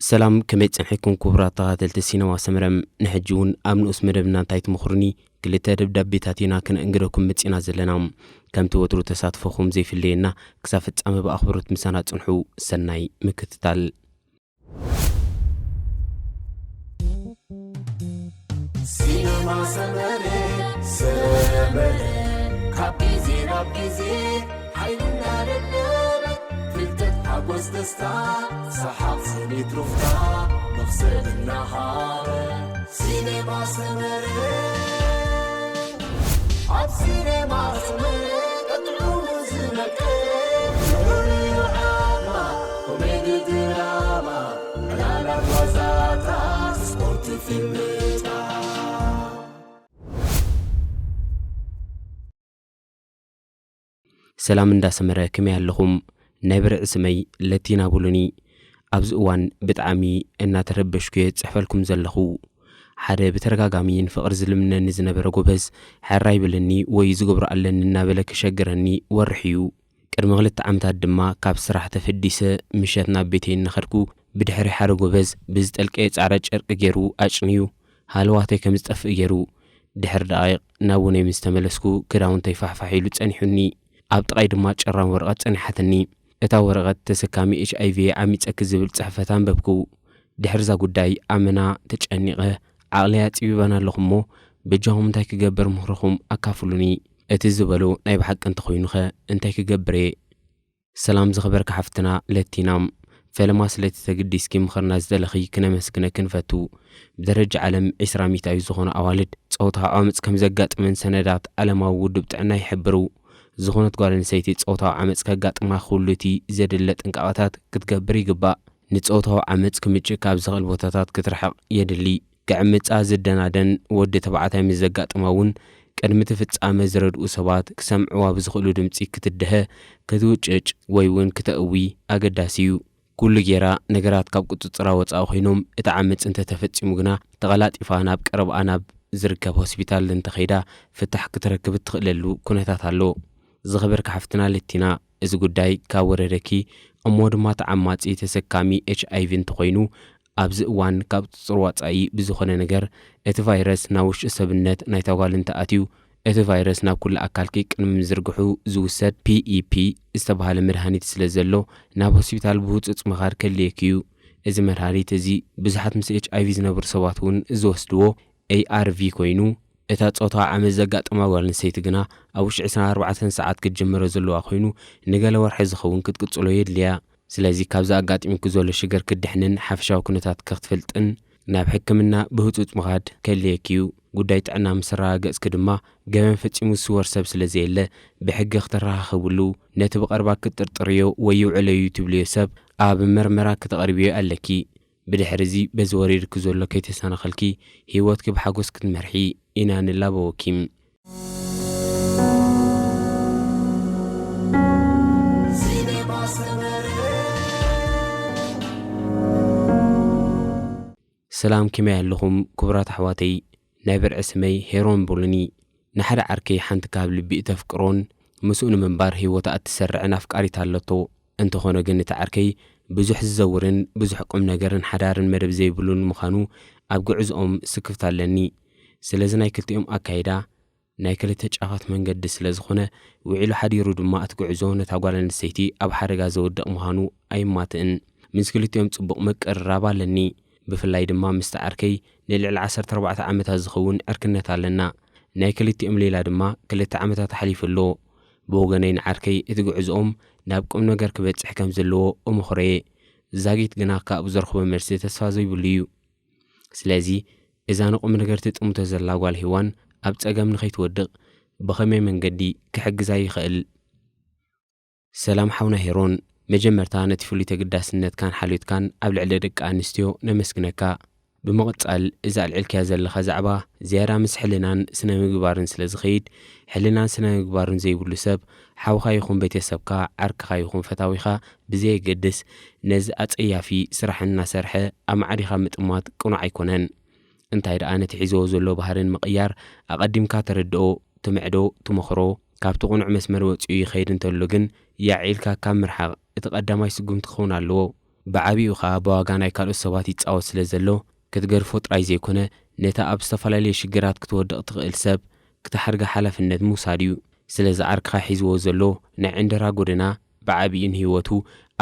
سلام كميت سنحكم كبرات تغاتلت السينما سمرم نحجون أمن أسمربنا انتايت مخرني كل تدب دبيتاتينا كن انقركم متسينا زلنام كم توترو تساتفوكم زي في الليلنا كسافت أما بأخبرت مسانات سنحو سناي مكتتال سينما سمري سمري كابيزي رابيزي حينا للنار فلتت حبوز دستا سحاب سنيت رفتا نفسد النهار سينما سمري عب سينما سمري قطعو مزنك نوري وعاما كوميدي دراما ملالا وزاتا سبورت فيلمي سلام اندا سمرا كمي اللهم نبرع سمي لتينا بولوني أبز اوان بتعامي انا تربشكي تحفلكم زلخو حدا بترقاقامين فقر زلمنا نزنا برقوبز حراي بلني ويزقبر ألن نابلك شقرني ورحيو كرمغلت عمتا الدما كاب سراح تفديسة مشاتنا بيتين نخركو بدحري حرقوبز بزت الكيت عراج ارق جيرو اجنيو هالواتي كمزتف جيرو دحر دقايق ناوني مستملسكو كراون تيفحفحيلو تسانحوني أبت قيد ما تشرن ورقة أنحتني إتا ورقة تسكامي HIV عميت أكذب الصحفتان ببكو دحرزا قداي أمنا تجأنيغه عقليات يبانا لخمو بجاهم تاكي جبر مهرخم أكافلوني اتزبالو نايب حق انت خوينوخه انتاكي جبري سلام زخبرك حفتنا لتينام فلما سلتي تقديس كي مخرنا زدلخي كنا مسكنا كنفتو بدرج علم 200 يزخون أوالد صوتها عامت كم زقات من سندات على ما ود بتعنا يحبرو زخونت قال نسيتي صوتها عمص كغاط ما خولتي زدلت انقاطات كتغبر يغبا نصوتها عمص كمچ ካብ زغل ቦታታት ክትرحق يدلي كعمص زدنادن ود تبعታይ مزغاطماون قدم تفጻመ ዝረድኡ ሰባት ክሰምዕዋ ብዝኽእሉ ድምጺ ክትድህ ክትውጭጭ ወይ ውን ክትእዊ ኣገዳሲዩ ኩሉ ጌራ ነገራት ካብ ቁጥጥር ወጻእ ኮይኖም እቲ ዓመጽ እንተ ተፈጺሙ ግና ተቀላጢፋ ናብ ቀረብኣ ናብ ዝርከብ ሆስፒታል እንተኸይዳ ፍታሕ ክትረክብ ትኽእለሉ ኩነታት ኣሎ زخبرك حفتنا لتينا إذ قداي كاوردكي أمود ما تعماتي تسكامي HIV انتقينو أبز وان كاب تصروات أي بزخنا نجر إت فيروس ناوش سبنت نايتوغال انت أتيو إت فيروس نا كل أكالكيك نمزرقحو زوسد PEP استبها لمرهاني تسلزلو ناب هوسبيتال بوت اتمغار كليكيو إذ مرهاني تزي بزحات مس HIV زنبر سواتون زوستو ARV كوينو إتا تصوتها عمل زقات ما قال نسيت جنا أوش 24 ساعات كتجمر زلوا أخوينو نقال ورح زخون كتقصلو يدليا سلازي كابزا قات يمكزول الشجر كدحنن حفشة وكنتات كختفلتن ناب حكمنا بهوت مغاد كليكيو قدايت عنا مسرا قاس كدما قام فتيمو صور سب سلازي إلا بحق اخترها خبلو نتبق 4 كترطريو ويو على يوتيوب ليسب مرمرا كتغربيو ألكي بدحرزي بزوري ركزولو كيتسانا خلكي هيواتك بحاقوس كتمرحي إنان اللابو كيم سلام كما لهم كبرات حواتي نابر اسمي هيرون بولني نحر عركي حنت كابل بي تفكرون مسؤول منبار هيوتا اتسرع نافكاري تالتو انت خونا جن تعركي بزح زورن بزح قم نجرن حدارن مرب زي بلون مخانو ابقى عزقهم سكفت علني سلازي ناي كلتيهم أكايدا ناي كلتي تجاهات من قد سلازخونه وعيلو حديرو دما أتقعزون نتاقوالا نسيتي أب حرقا زود مهانو أي ماتن من سكلتيهم تبق مقررابا لني بفلاي دما مستعركي نلعل 14 عامت هزخون أركنتا لنا ناي كلتيهم ليلا دما كلتا عامتا تحليف اللو بوغانين عركي اتقعزهم نابقم نقر كبت حكام زلو ومخري زاقيت قناقا أبزرخو بمرسي تسفازي بليو سلازي إذا نقوم نقرت تمتزلا قال هوان أبتأجم نخيت ودق بخمي من قدي كحق زي خل سلام حونا هيرون مجمرتها نتفولي تقداس النت كان حاليت كان قبل عددك أنستيو نمسكنكا بمقتل إذا العلكاز اللي خزعبا زيارة مس حلنان سنة مقبارن سلزخيد حلنان سنة مقبارن زي بلسب حاوخا يخون بيت السبكا عركخا يخون فتاويخا بزي قدس نز أتقيافي سرحنا سرحة أم عريخا متأمات كونو عيكونن انتاي رأنا تحيزو زلو بحرين مقيار أقدم كاتردو تمعدو تمخرو كابتو قنع مسمر وطيو خير انتولوغن يعيلكا كام مرحق اتقدماي سقوم تخون اللو ብዓቢኡ ኸዓ ብዋጋ ናይ ካልኦት ሰባት ይጻወት ስለ ዘሎ ክትገርፎ ጥራይ ዘይኮነ ነታ ኣብ ዝተፈላለየ ሽግራት ክትወድቕ ትኽእል ሰብ ክተሓርጋ ሓላፍነት ምውሳድ እዩ። ስለዚ ዓርክኻ ሒዝዎ ዘሎ ናይ ዕንደራ ጎደና ብዓቢኡን ህይወቱ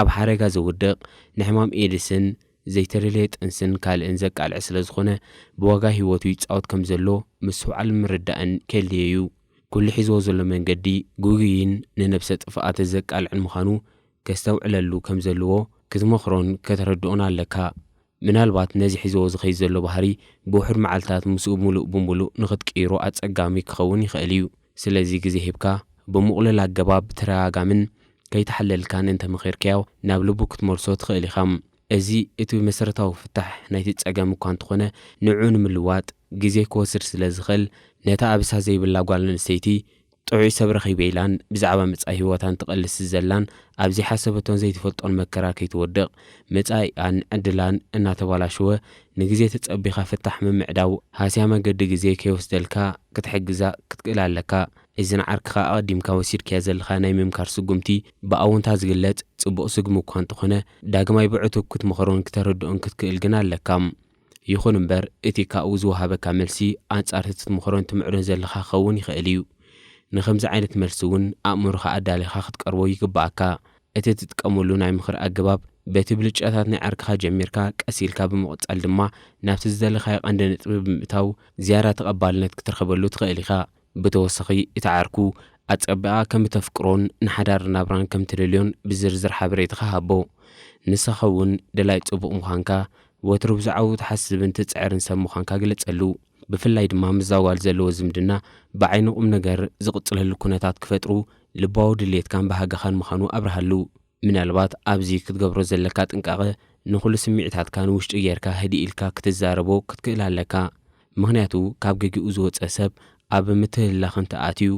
ኣብ ሓረጋ ዘውድቕ ንሕማም ኤድስን ዘይተደለየ ጥንስን ካልእን ዘቃልዕ ስለ ዝኾነ ብዋጋ ህይወቱ ይጻወት ከም ዘሎ ምስ ውዓል ምርዳእን ከልየ እዩ። ኩሉ ሒዝዎ ዘሎ መንገዲ ጉጉይን ንነብሰ ጥፍኣት ዘቃልዕን ምዃኑ ከስተውዕለሉ ከም ዘለዎ ክትመኽሮን ከተረድኦን ኣለካ። ምናልባት ነዚ ሒዝዎ ዝኸይድ ዘሎ ባህሪ ብውሕድ መዓልትታት ምስኡ ሙሉእ ብምሉእ ንኽትቅይሮ ኣጸጋሚ ክኸውን ይኽእል እዩ። ስለዚ ግዜ ሂብካ ብምቕለል ኣገባብ ተረጋጋምን ከይተሓለልካን እንተመኺርካዮ ናብ ልቡ ክትመልሶ ትኽእል ኢኻ። እዚ እቲ መሰረታዊ ፍታሕ ናይቲ ጸገም እኳ እንተኾነ ንዑ ንምልዋጥ ግዜ ክወስድ ስለ ዝኽእል ነታ ኣብሳ ዘይብላ ጓል ኣንስተይቲ ጥዑይ ሰብ ረኺበ ኢላን ብዛዕባ መጻኢ ህይወታን ትቐልስ ዘላን ኣብዚ ሓሰበቶን ዘይትፈልጦን መከራ ከይትወድቕ መጻኢኣን ዕድላን እናተባላሸወ ንግዜ ተጸቢኻ ፍታሕ ምምዕዳው ሃስያ መንገዲ ግዜ ከይወስደልካ ክትሕግዛ ክትክእል ኣለካ። እዚ ንዓርክኻ ኣቐዲምካ ወሲድክያ ዘለኻ ናይ ምምካር ስጉምቲ ብኣውንታ ዝግለጽ ጽቡቕ ስግሚ እኳ እንተኾነ ዳግማይ ብዕቱብ ክትመኽሮን ክተረድኦን ክትክእል ግን ኣለካ። ይኹን እምበር እቲ ካብኡ ዝወሃበካ መልሲ ኣንጻር ትትመኽሮን ትምዕዶን ዘለኻ ክኸውን ይኽእል እዩ። ንኸምዚ ዓይነት መልሲ እውን ኣእምሮኻ ኣዳሊኻ ክትቀርቦ ይግባኣካ። እቲ ትጥቀመሉ ናይ ምኽሪ ኣገባብ በቲ ብልጫታት ናይ ዓርክኻ ጀሚርካ ቀሲልካ ብምቕጻል ድማ ናብቲ ዝደለኻዮ ቀንዲ ነጥቢ ብምእታው ዝያዳ ተቐባልነት ክትረኽበሉ ትኽእል ኢኻ። ብተወሳኺ እቲ ዓርኩ ኣጸቢቓ ከም እተፍቅሮን ንሓዳር ናብራን ከም ትደልዮን ብዝርዝር ሓበሬታኻ ሃቦ። ንስኻ እውን ደላይ ጽቡቕ ምዃንካ ወትሩ ብዛዕባኡ ትሓስብን ትጽዕርን ሰብ ምዃንካ ግለጸሉ። ብፍላይ ድማ ምዛ ጓል ዘለዎ ዝምድና ብዓይኒ ቁም ነገር ዝቕጽለሉ ኩነታት ክፈጥሩ ልባዊ ድሌትካን ባህጋኻን ምዃኑ ኣብርሃሉ። ምናልባት ኣብዚ ክትገብሮ ዘለካ ጥንቃቐ ንኹሉ ስምዒታትካ ንውሽጢ ጌርካ ህዲኢልካ ክትዛረቦ ክትክእል ኣለካ። ምኽንያቱ ካብ ገጊኡ ዝወፀ ሰብ ኣብ ምትህልላኽ እንተኣትዩ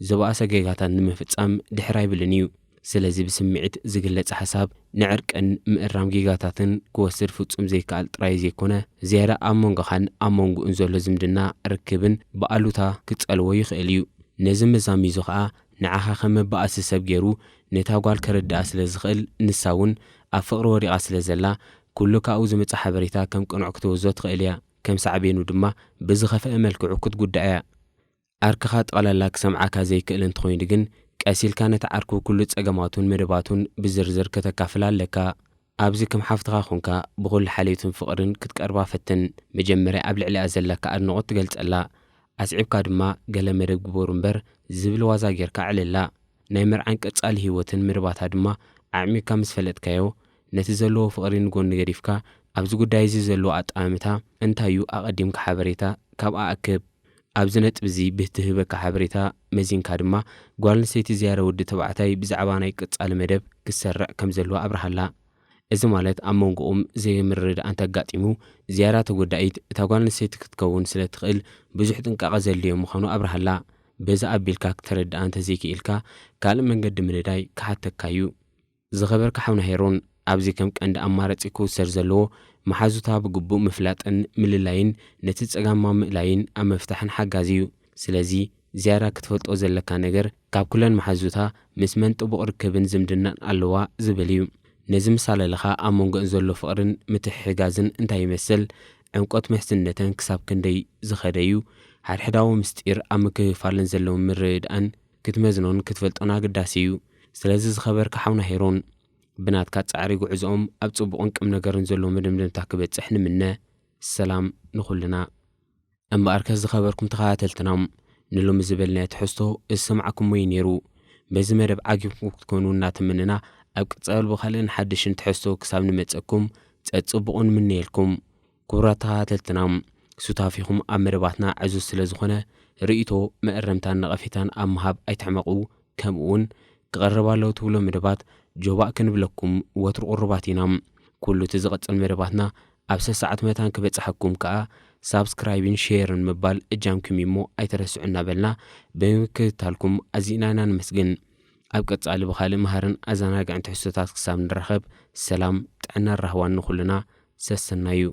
ዝባእሰ ጌጋታት ንምፍጻም ድሕር ኣይብልን እዩ። ስለዚ ብስምዒት ዝግለጽ ሓሳብ ንዕርቅን ምእራም ጌጋታትን ክወስድ ፍጹም ዘይከኣል ጥራይ ዘይኮነ ዝያዳ ኣብ መንጎኻን ኣብ መንጎኡን ዘሎ ዝምድና ርክብን ብኣሉታ ክጸልዎ ይኽእል እዩ። ነዚ መዛሚዙ ኸዓ ንዓኻ ከም መባእሲ ሰብ ገይሩ ነታ ጓል ከረድኣ ስለ ዝኽእል ንሳ እውን ኣብ ፍቕሪ ወዲቓ ስለ ዘላ ኩሉ ካብኡ ዝመጽእ ሓበሬታ ከም ቅኑዕ ክትወዞ ትኽእል እያ። ከም ሳዕቤኑ ድማ ብዝኸፍአ መልክዑ ክትጉዳእ እያ። ዓርክኻ ጠቕላላ ክሰምዓካ ዘይክእል እንተኾይኑ ግን ቀሲልካ ነቲ ዓርኩ ኩሉ ጸገማቱን መደባቱን ብዝርዝር ከተካፍል ኣለካ። ኣብዚ ከም ሓፍትኻ ኾንካ ብኹሉ ሓልዮትን ፍቕርን ክትቀርባ ፈትን። መጀመርያ ኣብ ልዕሊኣ ዘለካ ኣድናቖት ትገልጸላ፣ ኣስዒብካ ድማ ገለ መደብ ግበሩ እምበር ዝብል ዋዛ ጌርካ ዕልላ። ናይ መርዓን ቀጻሊ ህይወትን መደባታ ድማ ኣዕሚቕካ ምስ ፈለጥካዮ ነቲ ዘለዎ ፍቕሪ ንጎኒ ገዲፍካ ኣብዚ ጉዳይ እዚ ዘለዎ ኣጠማምታ እንታይ እዩ ኣቐዲምካ ሓበሬታ ካብኣ ኣክብ። ኣብዚ ነጥብ እዚ ብትህበካ ሓበሬታ መዚንካ ድማ ጓል ኣንስተይቲ ዝያዳ ወዲ ተባዕታይ ብዛዕባ ናይ ቀጻሊ መደብ ክሰርዕ ከም ዘለዎ ኣብርሃላ። እዚ ማለት ኣብ መንጎኦም ዘይምርድኣን እንተጋጢሙ ዝያዳ ተጎዳኢት እታ ጓል ኣንስተይቲ ክትከውን ስለ ትኽእል ብዙሕ ጥንቃቐ ዘድልዮ ምዃኑ ኣብርሃላ። በዛ ኣቢልካ ክትረድኣ እንተዘይክኢልካ ካልእ መንገዲ ምንዳይ ክሓተካ እዩ። ዝኸበርካ ሓውና ሄሮን ኣብዚ ከም ቀንዲ ኣማራጺ ክውሰድ ዘለዎ መሓዙታ ብግቡእ ምፍላጥን ምልላይን ነቲ ጸጋማ ምእላይን ኣብ መፍታሕን ሓጋዝ እዩ። ስለዚ ዝያዳ ክትፈልጦ ዘለካ ነገር ካብ ኩለን መሓዙታ ምስ መን ጥቡቕ ርክብን ዝምድናን ኣለዋ ዝብል እዩ። ነዚ ምሳለለኻ ኣብ መንጎአን ዘሎ ፍቕርን ምትሕጋዝን እንታይ ይመስል? ዕምቆት መሕስነተን ክሳብ ክንደይ ዝኸደ እዩ? ሓድሕዳዊ ምስጢር ኣብ ምክፍፋልን ዘለዎ ምርድኣን ክትመዝኖን ክትፈልጦን ኣገዳሲ እዩ። ስለዚ ዝኸበርካ ሓውና ሄሮን ብናትካ ጻዕሪ ጉዕዞኦም ኣብ ጽቡቕን ቅም ነገርን ዘሎ መደምደምታ ክበጽሕ ንምነ። ሰላም ንኹልና። እምበኣርከ ዝኸበርኩም ተኸታተልትና ንሎሚ ዝበልናዮ ትሕዝቶ ዝሰምዓኩም ወይ ነይሩ። በዚ መደብ ዓጊብኩም ክትኮኑ እናተመንና ኣብ ቅጻል ብኻልእን ሓድሽን ትሕዝቶ ክሳብ ንመጸኩም ጸጽቡቕን ምንየልኩም። ክቡራት ተኸታተልትና ሱታፊኹም ኣብ መደባትና ዕዙዝ ስለ ዝኾነ ርእይቶ መእረምታን ነቐፌታን ኣብ ምሃብ ኣይትሕመቑ። ከምኡውን ክቐርባለዉ ትብሎ መደባት ጆባእ ክንብለኩም ወትሩ ቁርባት ኢና። ኩሉ እቲ ዝቐጽል መደባትና ኣብ 3 ሰዓት መታን ክበጽሐኩም ከዓ ሳብስክራይብን ሼርን ምባል እጃምኩም እሞ ኣይተረስዑ እናበልና ብምክትታልኩም ኣዚእና ኢና ንመስግን። ኣብ ቀጻሊ ብኻልእ መሃርን ኣዘናግዕን ትሕዝቶታት ክሳብ ንረኸብ ሰላም ጥዕና ራህዋን ንኹልና ሰሰናዩ።